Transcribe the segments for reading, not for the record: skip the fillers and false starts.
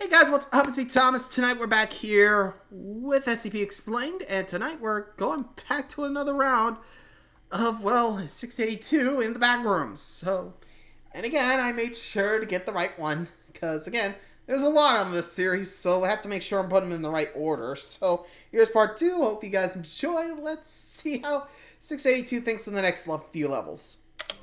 Hey guys, what's up? It's me, Thomas. Tonight we're back here with SCP Explained, and tonight we're going back to another round of, well, 682 in the Backrooms. So, and again, I made sure to get the right one, because again, there's a lot on this series, so I have to make sure I'm putting them in the right order. So, here's part 2. Hope you guys enjoy. Let's see how 682 thinks in the next few levels.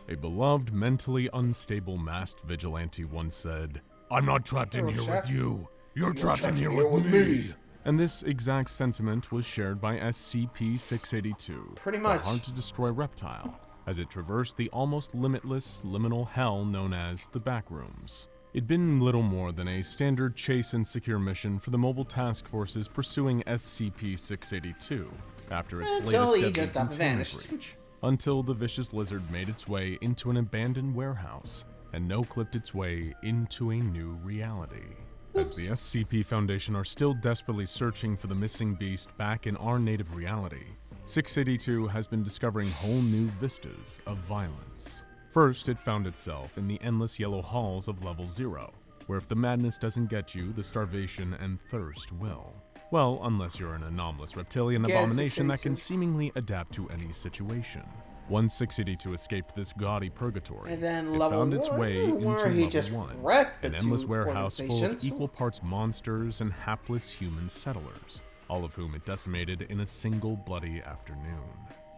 A beloved, mentally unstable masked vigilante once said, "I'm not trapped in here with you. You're trapped in here with me." And this exact sentiment was shared by SCP-682, Pretty much. the hard-to-destroy reptile, as it traversed the almost limitless liminal hell known as the Backrooms. It'd been little more than a standard chase and secure mission for the mobile task forces pursuing SCP-682 after its Until he latest just deadly containment vanished. breach, until the vicious lizard made its way into an abandoned warehouse and no-clipped its way into a new reality. As the SCP Foundation are still desperately searching for the missing beast back in our native reality, 682 has been discovering whole new vistas of violence. First, it found itself in the endless yellow halls of Level 0, where if the madness doesn't get you, the starvation and thirst will. Well, unless you're an anomalous reptilian abomination that can seemingly adapt to any situation. Once 682 escaped this gaudy purgatory, And then it level found its 1, way into where he Level just 1, wrecked the an endless two warehouse full of organizations. equal parts monsters and hapless human settlers, all of whom it decimated in a single bloody afternoon.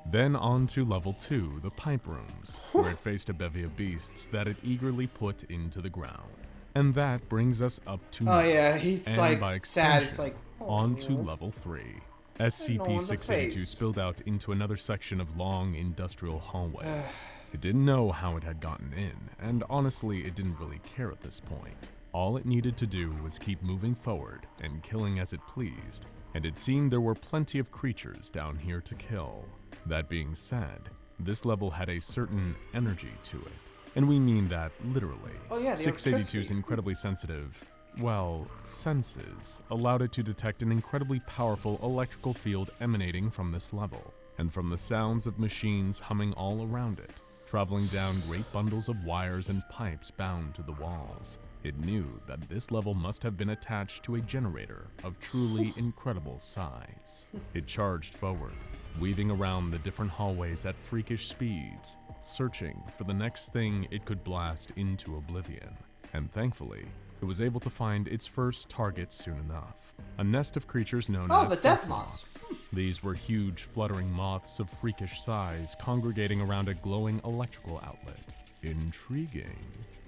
Then on to Level 2, the Pipe Rooms, where it faced a bevy of beasts that it eagerly put into the ground. And that brings us up to Oh now, yeah, he's and like by sad. It's extension, like on to Level 3. SCP-682 spilled out into another section of long industrial hallways. It didn't know how it had gotten in, and honestly, it didn't really care at this point. All it needed to do was keep moving forward and killing as it pleased, and it seemed there were plenty of creatures down here to kill. That being said, this level had a certain energy to it, and we mean that literally. Oh yeah, the 682's incredibly sensitive, well, senses allowed it to detect an incredibly powerful electrical field emanating from this level, and from the sounds of machines humming all around it, traveling down great bundles of wires and pipes bound to the walls. It knew that this level must have been attached to a generator of truly incredible size. It charged forward, weaving around the different hallways at freakish speeds, searching for the next thing it could blast into oblivion. And thankfully, it was able to find its first target soon enough. A nest of creatures known as the death moths. These were huge, fluttering moths of freakish size congregating around a glowing electrical outlet. Intriguing.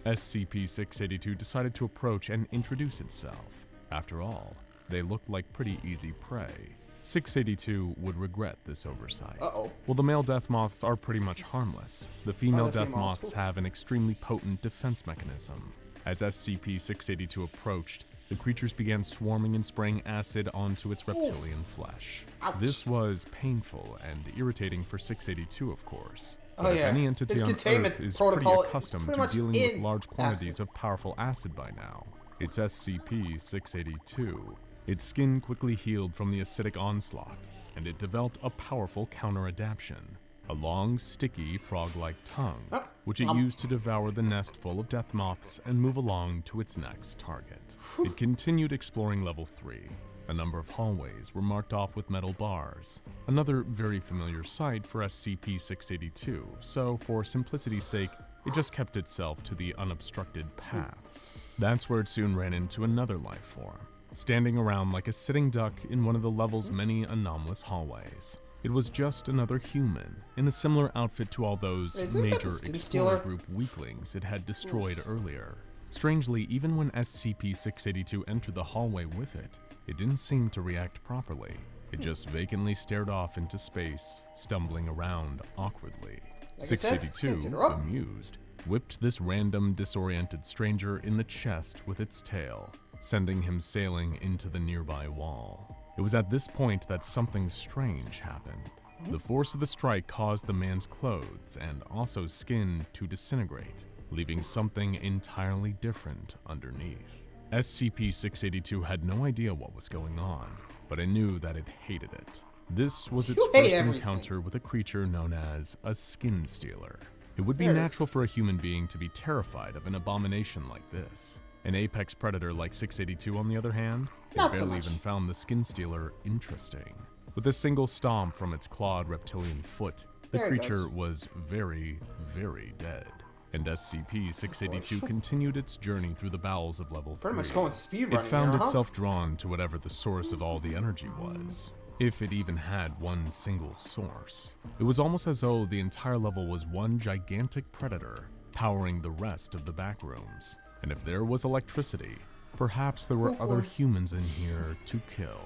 SCP-682 decided to approach and introduce itself. After all, they looked like pretty easy prey. 682 would regret this oversight. Uh-oh. Well, the male death moths are pretty much harmless. The female death moths have an extremely potent defense mechanism. As SCP-682 approached, the creatures began swarming and spraying acid onto its reptilian flesh. Ouch. This was painful and irritating for 682, of course. Oh, But if yeah. any entity Its on containment Earth is protocol pretty is accustomed pretty to much dealing with in large quantities acid. of powerful acid by now, it's SCP-682. Its skin quickly healed from the acidic onslaught, and it developed a powerful counter-adaptation. A long, sticky, frog-like tongue, which it used to devour the nest full of death moths and move along to its next target. It continued exploring Level 3. A number of hallways were marked off with metal bars, another very familiar sight for SCP-682, so for simplicity's sake, it just kept itself to the unobstructed paths. That's where it soon ran into another life form, standing around like a sitting duck in one of the level's many anomalous hallways. It was just another human, in a similar outfit to all those major Explorer Group weaklings it had destroyed earlier. Strangely, even when SCP-682 entered the hallway with it, it didn't seem to react properly. It just vacantly stared off into space, stumbling around awkwardly. 682, amused, whipped this random, disoriented stranger in the chest with its tail, sending him sailing into the nearby wall. It was at this point that something strange happened. The force of the strike caused the man's clothes and also skin to disintegrate, leaving something entirely different underneath. SCP-682 had no idea what was going on, but it knew that it hated it. This was its first encounter with a creature known as a skin stealer. It would be natural for a human being to be terrified of an abomination like this. An apex predator like 682, on the other hand, it Not so barely much. even found the skin stealer interesting. With a single stomp from its clawed reptilian foot, the There it creature goes. was very, very dead. And SCP-682 continued its journey through the bowels of level 3. Pretty much going speed It running found here, huh? itself drawn to whatever the source of all the energy was, if it even had one single source. It was almost as though the entire level was one gigantic predator powering the rest of the backrooms. And if there was electricity, perhaps there were other humans in here to kill.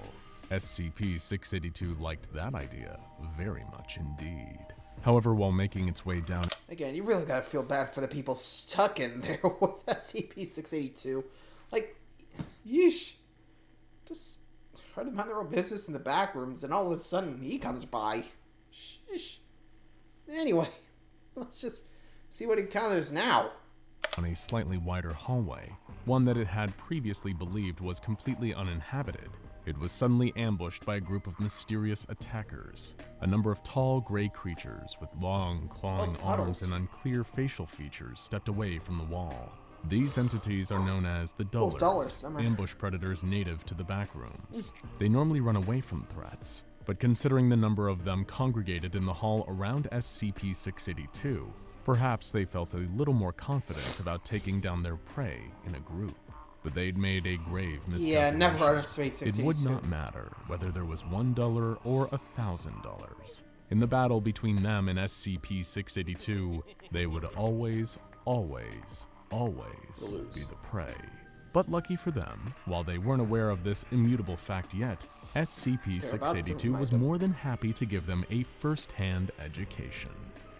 SCP-682 liked that idea very much indeed. However, while making its way down... Again, you really gotta feel bad for the people stuck in there with SCP-682. Like, yeesh. Just try to mind their own business in the back rooms, and all of a sudden he comes by. Sheesh. Anyway, let's just see what he encounters now. on a slightly wider hallway, one that it had previously believed was completely uninhabited. It was suddenly ambushed by a group of mysterious attackers, a number of tall gray creatures with long, clawing arms and unclear facial features stepped away from the wall. These entities are known as the Dullers, ambush predators native to the Backrooms. They normally run away from threats, but considering the number of them congregated in the hall around SCP-682, perhaps they felt a little more confident about taking down their prey in a group. But they'd made a grave miscalculation. Yeah, never underestimate 682. It would not matter whether there was $1 or $1,000. In the battle between them and SCP-682, they would always be the prey. But lucky for them, while they weren't aware of this immutable fact yet, SCP-682 was more than happy to give them a first-hand education.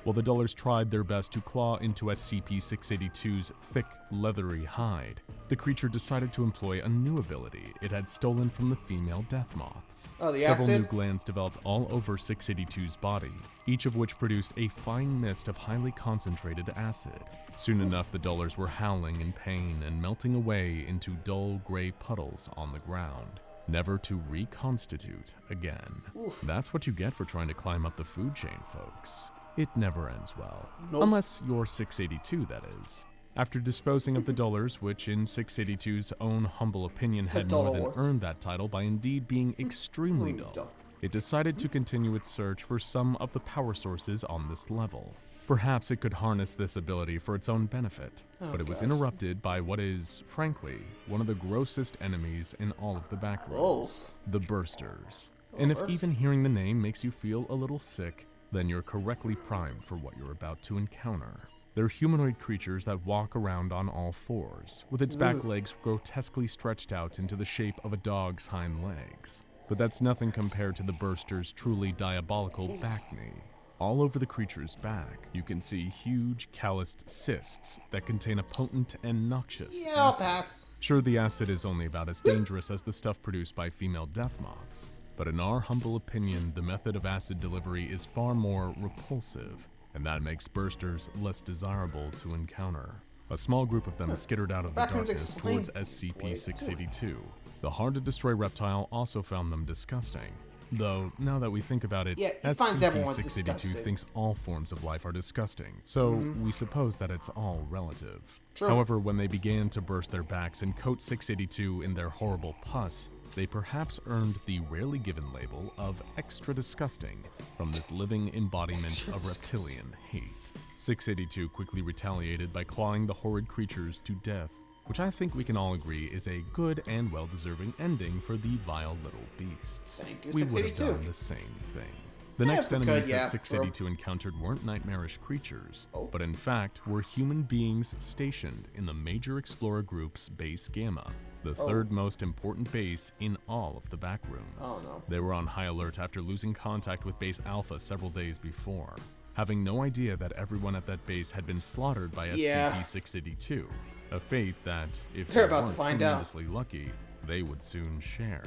While the Dullers tried their best to claw into SCP-682's thick, leathery hide, the creature decided to employ a new ability it had stolen from the female death moths. Oh, the Several acid? new glands developed all over 682's body, each of which produced a fine mist of highly concentrated acid. Soon enough, the Dullers were howling in pain and melting away into dull gray puddles on the ground, never to reconstitute again. Oof. That's what you get for trying to climb up the food chain, folks. It never ends well. Nope. Unless you're 682, that is. After disposing of the Dullers, which in 682's own humble opinion had more than earned that title by indeed being extremely dull, it decided to continue its search for some of the power sources on this level. Perhaps it could harness this ability for its own benefit, but it was interrupted by what is, frankly, one of the grossest enemies in all of the Backrooms, the Bursters. And if even hearing the name makes you feel a little sick, then you're correctly primed for what you're about to encounter. They're humanoid creatures that walk around on all fours, with its back legs grotesquely stretched out into the shape of a dog's hind legs. But that's nothing compared to the Burster's truly diabolical back knee. All over the creature's back, you can see huge, calloused cysts that contain a potent and noxious acid. I'll pass. Sure, the acid is only about as dangerous as the stuff produced by female death moths, but in our humble opinion, the method of acid delivery is far more repulsive, and that makes Bursters less desirable to encounter. A small group of them skittered out of the Backrooms darkness towards SCP-682. The hard-to-destroy reptile also found them disgusting. Though, now that we think about it, Yeah, he finds everyone SCP-682 disgusting. thinks all forms of life are disgusting, so we suppose that it's all relative. True. However, when they began to burst their backs and coat 682 in their horrible pus, they perhaps earned the rarely given label of extra disgusting from this living embodiment of reptilian hate. 682 quickly retaliated by clawing the horrid creatures to death, which I think we can all agree is a good and well-deserving ending for the vile little beasts. Thank you, We would have 682. done the same thing. The Yeah, next if we enemies could, yeah, that 682 encountered weren't nightmarish creatures, but in fact were human beings stationed in the Major Explorer Group's Base Gamma, the third most important base in all of the Backrooms. Oh, no. They were on high alert after losing contact with Base Alpha several days before, having no idea that everyone at that base had been slaughtered by SCP-682, a fate that, if They're they about to weren't find out. tremendously lucky, they would soon share.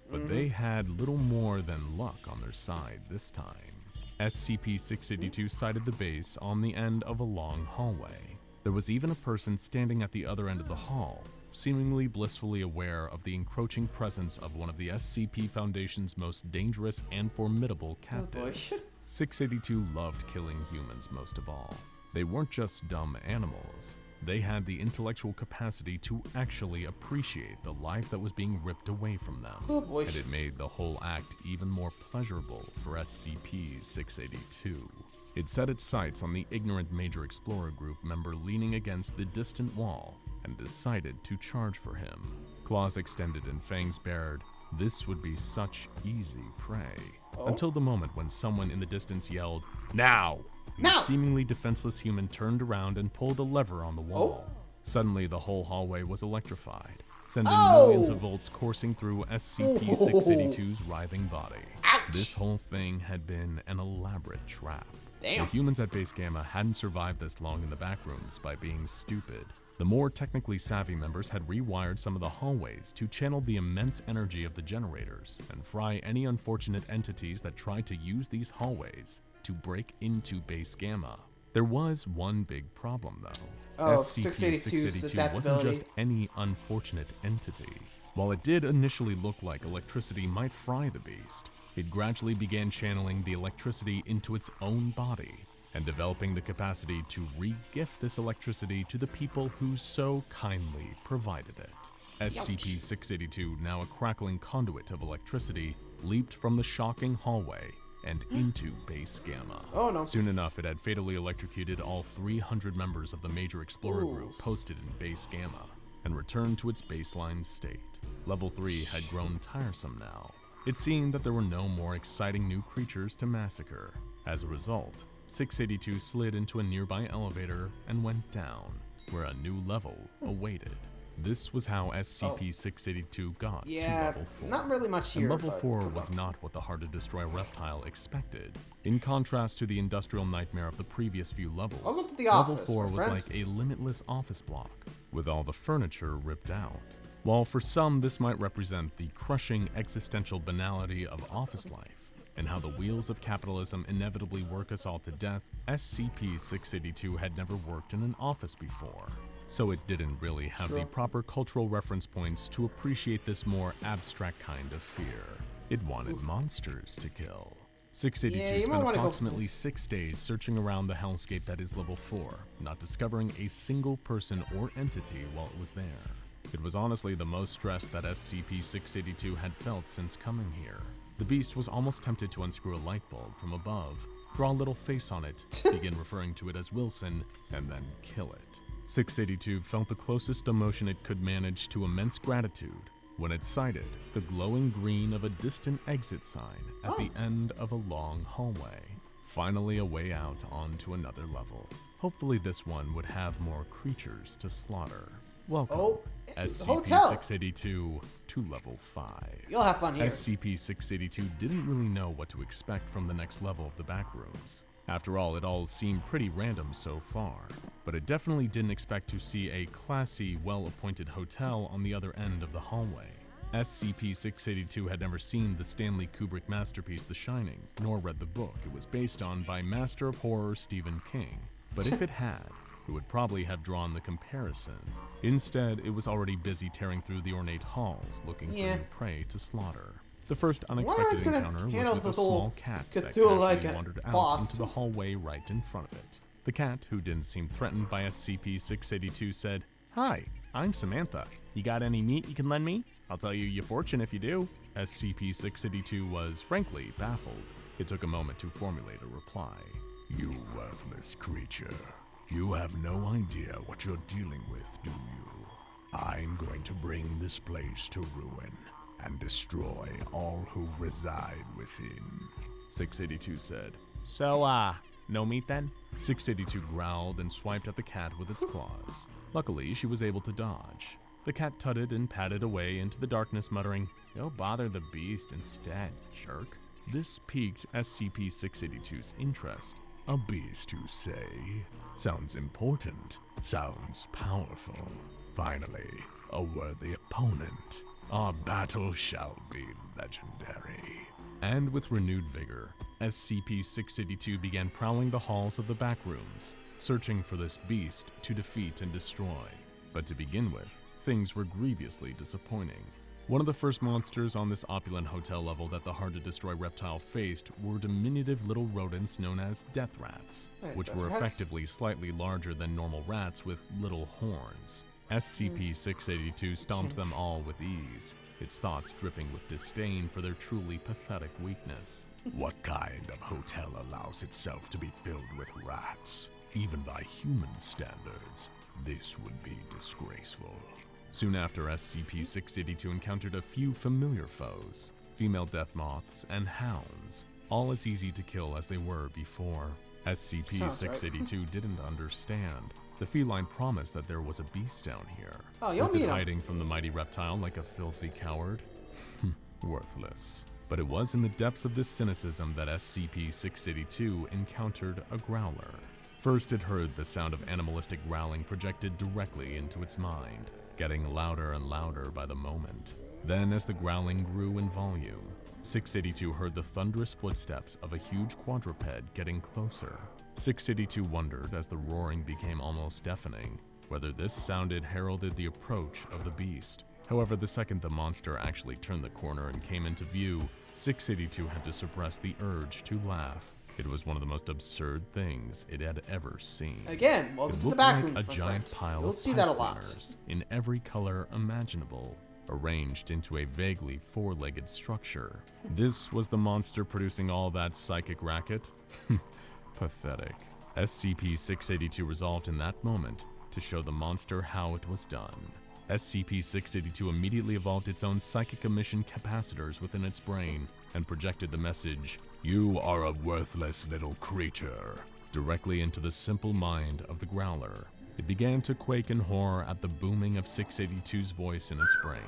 But they had little more than luck on their side this time. SCP-682 sighted the base on the end of a long hallway. There was even a person standing at the other end of the hall, seemingly blissfully aware of the encroaching presence of one of the SCP Foundation's most dangerous and formidable captives. 682 loved killing humans most of all. They weren't just dumb animals. they had the intellectual capacity to actually appreciate the life that was being ripped away from them. Oh boy. And it made the whole act even more pleasurable for SCP-682. It set its sights on the ignorant Major Explorer Group member leaning against the distant wall and decided to charge for him. Claws extended and fangs bared, this would be such easy prey. Until the moment when someone in the distance yelled, "Now!" The seemingly defenseless human turned around and pulled a lever on the wall. Suddenly, the whole hallway was electrified, sending millions of volts coursing through SCP-682's writhing body. This whole thing had been an elaborate trap. The humans at Base Gamma hadn't survived this long in the Backrooms by being stupid. The more technically savvy members had rewired some of the hallways to channel the immense energy of the generators and fry any unfortunate entities that tried to use these hallways to break into Base Gamma. There was one big problem though. SCP-682 wasn't just any unfortunate entity. While it did initially look like electricity might fry the beast, it gradually began channeling the electricity into its own body and developing the capacity to re-gift this electricity to the people who so kindly provided it. SCP-682, now a crackling conduit of electricity, leaped from the shocking hallway and into Base Gamma. Oh no. Soon enough, it had fatally electrocuted all 300 members of the Major Explorer Group posted in Base Gamma and returned to its baseline state. Level 3 had grown tiresome now. It seemed that there were no more exciting new creatures to massacre. As a result, 682 slid into a nearby elevator and went down, where a new level awaited. This was how SCP-682 got to Level 4. Not really much here. And Level 4 was not what the hard-to-destroy reptile expected. In contrast to the industrial nightmare of the previous few levels, Level 4 was like a limitless office block, with all the furniture ripped out. While for some this might represent the crushing existential banality of office life, and how the wheels of capitalism inevitably work us all to death, SCP-682 had never worked in an office before. So it didn't really have the proper cultural reference points to appreciate this more abstract kind of fear. It wanted monsters to kill. 682 spent approximately 6 days searching around the hellscape that is Level 4, not discovering a single person or entity while it was there. It was honestly the most stress that SCP-682 had felt since coming here. The beast was almost tempted to unscrew a light bulb from above, draw a little face on it, begin referring to it as Wilson, and then kill it. 682 felt the closest emotion it could manage to immense gratitude when it sighted the glowing green of a distant exit sign at the end of a long hallway. Finally a way out onto another level. Hopefully this one would have more creatures to slaughter. Welcome, SCP-682 to Level 5. You'll have fun here. SCP-682 didn't really know what to expect from the next level of the Backrooms. After all, it all seemed pretty random so far, but it definitely didn't expect to see a classy, well-appointed hotel on the other end of the hallway. SCP-682 had never seen the Stanley Kubrick masterpiece The Shining, nor read the book it was based on by master of horror Stephen King, but if it had, it would probably have drawn the comparison. Instead, it was already busy tearing through the ornate halls, looking for new prey to slaughter. The first unexpected encounter was with a small cat that casually wandered out into the hallway right in front of it. The cat, who didn't seem threatened by SCP-682, said, "Hi, I'm Samantha. You got any meat you can lend me? I'll tell you your fortune if you do." SCP-682 was, frankly, baffled. It took a moment to formulate a reply. "You worthless creature. You have no idea what you're dealing with, do you? I'm going to bring this place to ruin and destroy all who reside within," 682 said. So, no meat then? 682 growled and swiped at the cat with its claws. Luckily, she was able to dodge. The cat tutted and padded away into the darkness, muttering, "Go bother the beast instead, jerk." This piqued SCP-682's interest. A beast, you say? Sounds important. Sounds powerful. Finally, a worthy opponent. Our battle shall be legendary. And with renewed vigor, SCP-682 began prowling the halls of the Backrooms, searching for this beast to defeat and destroy. But to begin with, things were grievously disappointing. One of the first monsters on this opulent hotel level that the hard-to-destroy reptile faced were diminutive little rodents known as death rats, which were effectively slightly larger than normal rats with little horns. SCP-682 stomped them all with ease, its thoughts dripping with disdain for their truly pathetic weakness. What kind of hotel allows itself to be filled with rats? Even by human standards, this would be disgraceful. Soon after, SCP-682 encountered a few familiar foes, female death moths and hounds, all as easy to kill as they were before. SCP-682 didn't understand. The feline promised that there was a beast down here. Was it hiding from the mighty reptile like a filthy coward? Worthless. But it was in the depths of this cynicism that SCP-682 encountered a growler. First, it heard the sound of animalistic growling projected directly into its mind, getting louder and louder by the moment. Then, as the growling grew in volume, 682 heard the thunderous footsteps of a huge quadruped getting closer. 682 wondered, as the roaring became almost deafening, whether this sound heralded the approach of the beast. However, the second the monster actually turned the corner and came into view, 682 had to suppress the urge to laugh. It was one of the most absurd things it had ever seen. Again, welcome to the Backrooms, like a giant pile of pipe cleaners in every color imaginable, arranged into a vaguely four-legged structure. This was the monster producing all that psychic racket? Pathetic. SCP-682 resolved in that moment to show the monster how it was done. SCP-682 immediately evolved its own psychic emission capacitors within its brain and projected the message, "You are a worthless little creature," directly into the simple mind of the growler. It began to quake in horror at the booming of 682's voice in its brain.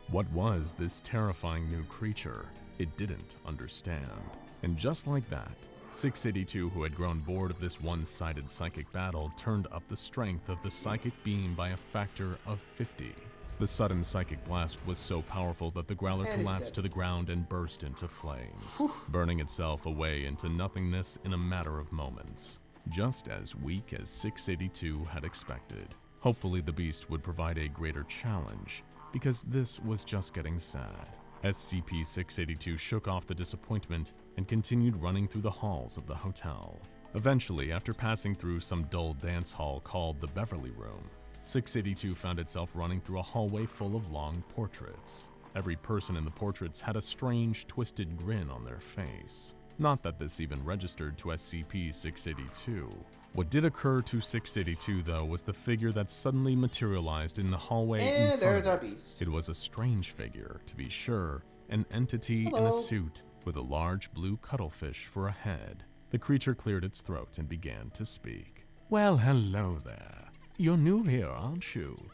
What was this terrifying new creature? It didn't understand. And just like that, 682, who had grown bored of this one-sided psychic battle, turned up the strength of the psychic beam by a factor of 50. The sudden psychic blast was so powerful that the growler collapsed to the ground and burst into flames, burning itself away into nothingness in a matter of moments. Just as weak as 682 had expected. Hopefully the beast would provide a greater challenge, because this was just getting sad. SCP-682 shook off the disappointment and continued running through the halls of the hotel. Eventually, after passing through some dull dance hall called the Beverly Room, 682 found itself running through a hallway full of long portraits. Every person in the portraits had a strange, twisted grin on their face. Not that this even registered to SCP-682. What did occur to 682, though, was the figure that suddenly materialized in the hallway in front there's of our it. beast. It was a strange figure, to be sure, an entity in a suit with a large blue cuttlefish for a head. The creature cleared its throat and began to speak. "Well, hello there. You're new here, aren't you?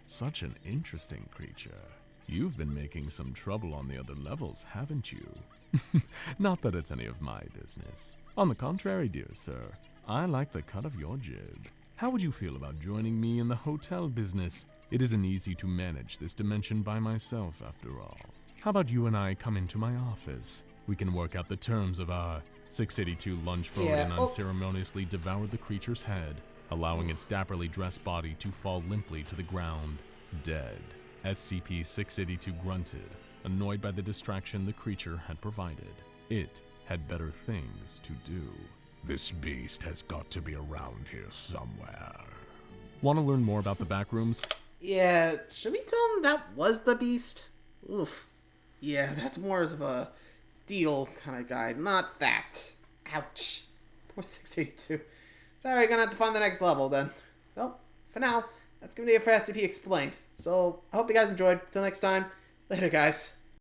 Such an interesting creature. You've been making some trouble on the other levels, haven't you? Not that it's any of my business. On the contrary, dear sir, I like the cut of your jib. How would you feel about joining me in the hotel business? It isn't easy to manage this dimension by myself, after all. How about you and I come into my office? We can work out the terms of our..." 682 lunged forward and unceremoniously devoured the creature's head, allowing its dapperly dressed body to fall limply to the ground, dead. SCP-682 grunted, annoyed by the distraction the creature had provided. It had better things to do. This beast has got to be around here somewhere. Want to learn more about the Backrooms? Yeah, should we tell him that was the beast? Oof. Yeah, that's more of a deal kind of guy, not that. Ouch. Poor 682. Sorry, gonna have to find the next level then. Well, for now, that's gonna be it for SCP Explained. So, I hope you guys enjoyed. Till next time, later guys.